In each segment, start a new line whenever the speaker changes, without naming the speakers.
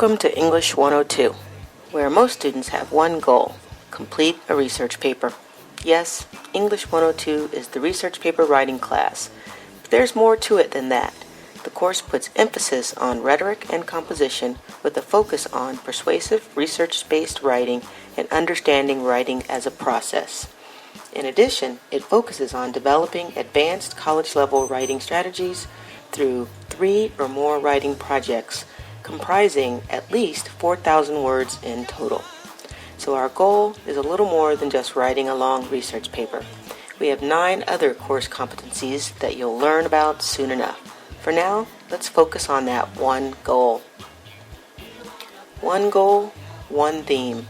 Welcome to English 102, where most students have one goal: complete a research paper. Yes, English 102 is the research paper writing class, but there's more to it than that. The course puts emphasis on rhetoric and composition with a focus on persuasive, research-based writing and understanding writing as a process. In addition, it focuses on developing advanced college-level writing strategies through 3 or more writing projects comprising at least 4,000 words in total. So our goal is a little more than just writing a long research paper. We have 9 other course competencies that you'll learn about soon enough. For now, let's focus on that one goal. One goal, one theme.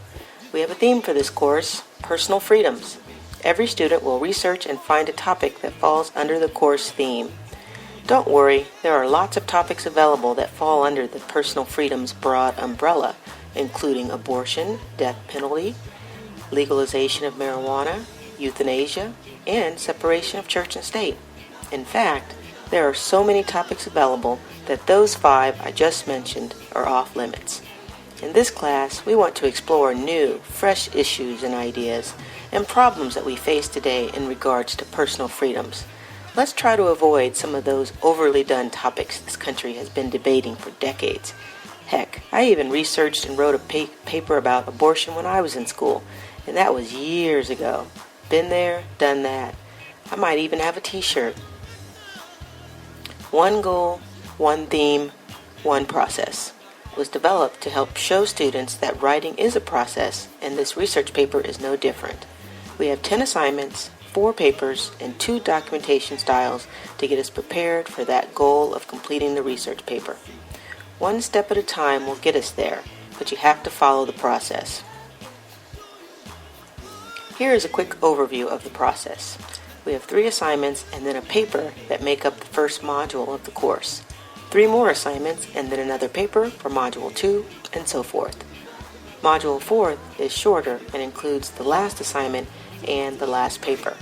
We have a theme for this course: personal freedoms. Every student will research and find a topic that falls under the course theme. Don't worry, there are lots of topics available that fall under the personal freedoms broad umbrella, including abortion, death penalty, legalization of marijuana, euthanasia, and separation of church and state. In fact, there are so many topics available that those 5 I just mentioned are off limits. In this class, we want to explore new, fresh issues and ideas and problems that we face today in regards to personal freedoms. Let's try to avoid some of those overly done topics this country has been debating for decades. Heck, I even researched and wrote a paper about abortion when I was in school, and that was years ago. Been there, done that. I might even have a t-shirt. One goal, one theme, one process was developed to help show students that writing is a process, and this research paper is no different. We have 10 assignments, 4 papers, and 2 documentation styles to get us prepared for that goal of completing the research paper. One step at a time will get us there, but you have to follow the process. Here is a quick overview of the process. We have 3 assignments and then a paper that make up the first module of the course. 3 more assignments and then another paper for Module 2, and so forth. Module 4 is shorter and includes the last assignment and the last paper.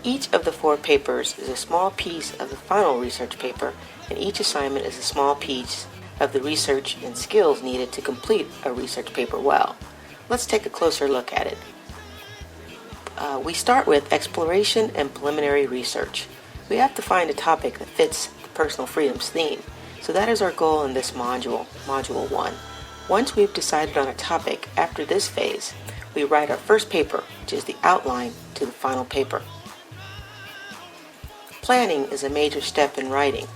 Each of the 4 papers is a small piece of the final research paper, and each assignment is a small piece of the research and skills needed to complete a research paper well. Let's take a closer look at it. We start with exploration and preliminary research. We have to find a topic that fits the personal freedoms theme, so that is our goal in this module, Module 1. Once we've decided on a topic, after this phase, we write our first paper, which is the outline to the final paper. Planning is a major step in writing.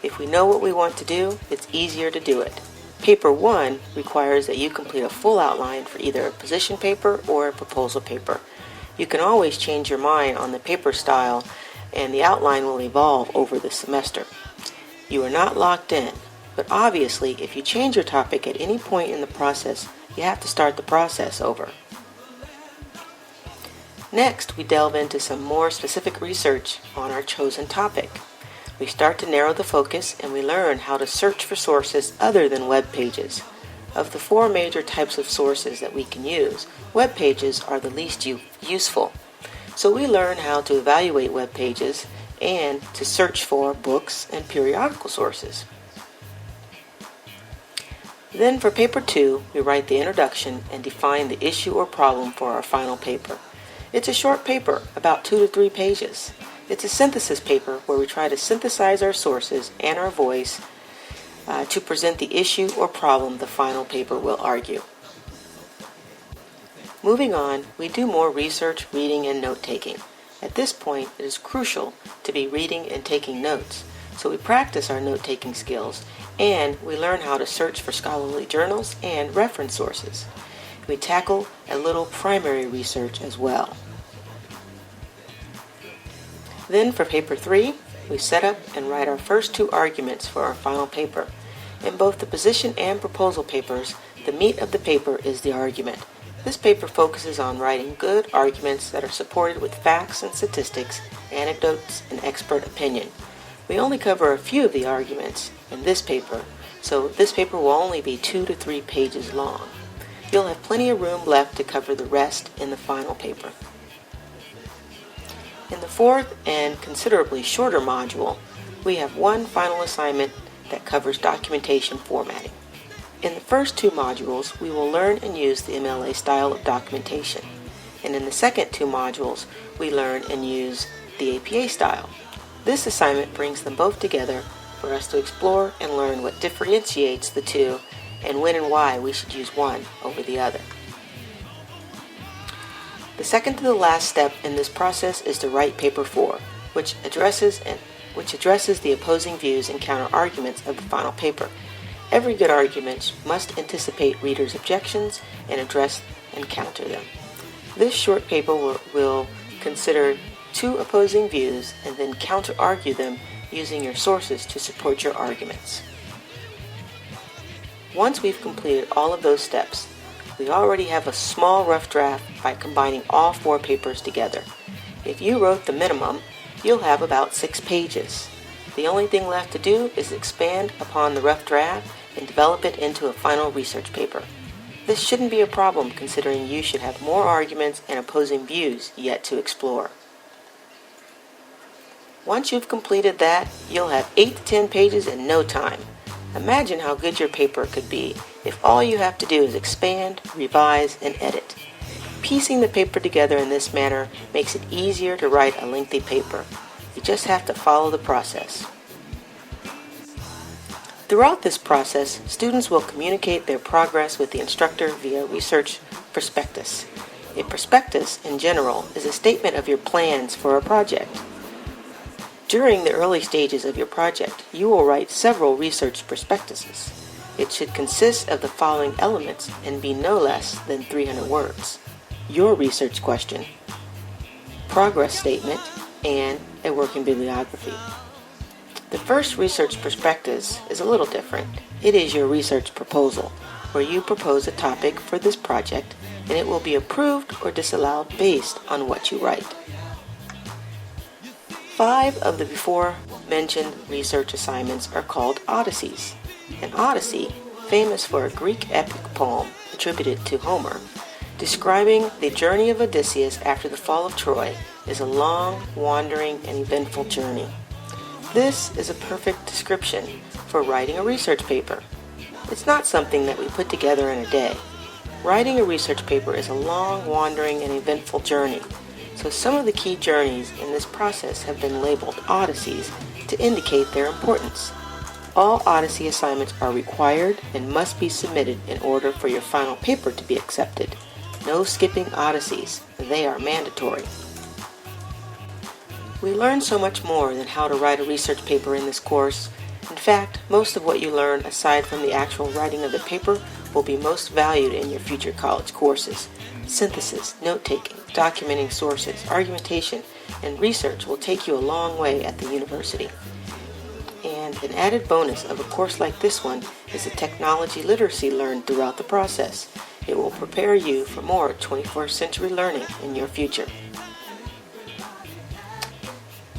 If we know what we want to do, it's easier to do it. Paper 1 requires that you complete a full outline for either a position paper or a proposal paper. You can always change your mind on the paper style, and the outline will evolve over the semester. You are not locked in, but obviously if you change your topic at any point in the process, you have to start the process over. Next, we delve into some more specific research on our chosen topic. We start to narrow the focus and we learn how to search for sources other than web pages. Of the 4 major types of sources that we can use, web pages are the least useful. So we learn how to evaluate web pages and to search for books and periodical sources. Then for paper 2, we write the introduction and define the issue or problem for our final paper. It's a short paper, about 2 to 3 pages. It's a synthesis paper where we try to synthesize our sources and our voice to present the issue or problem the final paper will argue. Moving on, we do more research, reading, and note-taking. At this point, it is crucial to be reading and taking notes, so we practice our note-taking skills, and we learn how to search for scholarly journals and reference sources. We tackle a little primary research as well. Then for paper 3, we set up and write our first 2 arguments for our final paper. In both the position and proposal papers, the meat of the paper is the argument. This paper focuses on writing good arguments that are supported with facts and statistics, anecdotes, and expert opinion. We only cover a few of the arguments in this paper, so this paper will only be 2 to 3 pages long. You'll have plenty of room left to cover the rest in the final paper. In the 4th and considerably shorter module, we have one final assignment that covers documentation formatting. In the first two modules, we will learn and use the MLA style of documentation. And in the second two modules, we learn and use the APA style. This assignment brings them both together for us to explore and learn what differentiates the two and when and why we should use one over the other. The second to the last step in this process is to write paper 4, which addresses the opposing views and counter-arguments of the final paper. Every good argument must anticipate readers' objections and address and counter them. This short paper will consider two opposing views and then counter-argue them using your sources to support your arguments. Once we've completed all of those steps, we already have a small rough draft by combining all 4 papers together. If you wrote the minimum, you'll have about 6 pages. The only thing left to do is expand upon the rough draft and develop it into a final research paper. This shouldn't be a problem considering you should have more arguments and opposing views yet to explore. Once you've completed that, you'll have 8 to 10 pages in no time. Imagine how good your paper could be if all you have to do is expand, revise, and edit. Piecing the paper together in this manner makes it easier to write a lengthy paper. You just have to follow the process. Throughout this process, students will communicate their progress with the instructor via research prospectus. A prospectus, in general, is a statement of your plans for a project. During the early stages of your project, you will write several research prospectuses. It should consist of the following elements and be no less than 300 words. Your research question, progress statement, and a working bibliography. The first research prospectus is a little different. It is your research proposal, where you propose a topic for this project, and it will be approved or disallowed based on what you write. 5 of the before mentioned research assignments are called Odysseys. An Odyssey, famous for a Greek epic poem attributed to Homer, describing the journey of Odysseus after the fall of Troy, is a long, wandering, and eventful journey. This is a perfect description for writing a research paper. It's not something that we put together in a day. Writing a research paper is a long, wandering, and eventful journey, so some of the key journeys in this process have been labeled Odysseys to indicate their importance. All Odyssey assignments are required and must be submitted in order for your final paper to be accepted. No skipping Odysseys. They are mandatory. We learn so much more than how to write a research paper in this course. In fact, most of what you learn aside from the actual writing of the paper will be most valued in your future college courses. Synthesis, note-taking, documenting sources, argumentation, and research will take you a long way at the university. And an added bonus of a course like this one is the technology literacy learned throughout the process. It will prepare you for more 21st century learning in your future.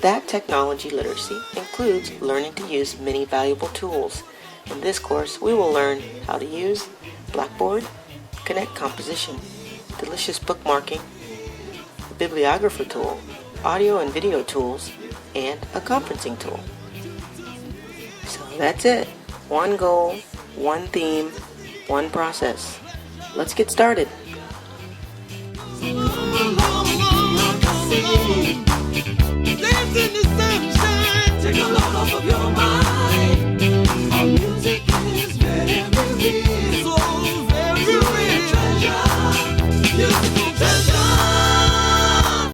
That technology literacy includes learning to use many valuable tools. In this course, we will learn how to use Blackboard, Connect Composition, Delicious Bookmarking, the Bibliographer tool, audio and video tools, and a conferencing tool. So that's it. One goal, one theme, one process. Let's get started.
In the sunshine, take a load off of your mind. Our music is very real, so very real treasure. Music